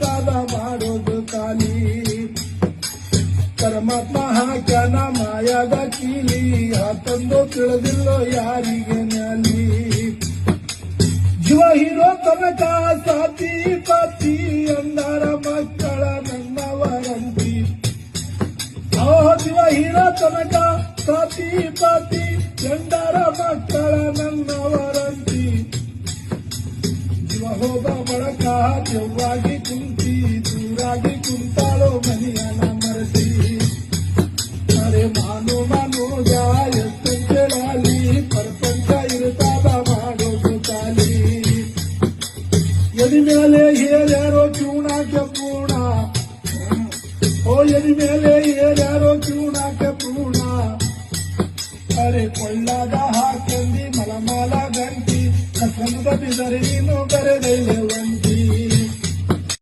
ಸಾದ ಮಾಡೋದು ಖಾಲಿ ಪರಮಾತ್ಮ ಹಾಕ್ಯಾನ ಮಾಯಾದ ಕೀಲಿ ಆತಂದು ತಿಳಿದಿಲ್ಲೋ ಯಾರಿಗೆ ನ್ಯಾಲಿ ಜೀವ ಹೀರೋ ತನಕ ಸಾತಿ ಪಾತಿ ಅಂದಾರ ಮಕ್ಕಳ ನನ್ನವರಂತಿ ಜೀವ ಹೀರೋ ತನಕ ಸಾತಿ ಪಾತಿ ಎಂದಾರ ಮಕ್ಕಳ ನನ್ನವರಂತಿ ಜೀವ ಹೋದ ಬಳಕ ದೆವ್ವಾಗಿ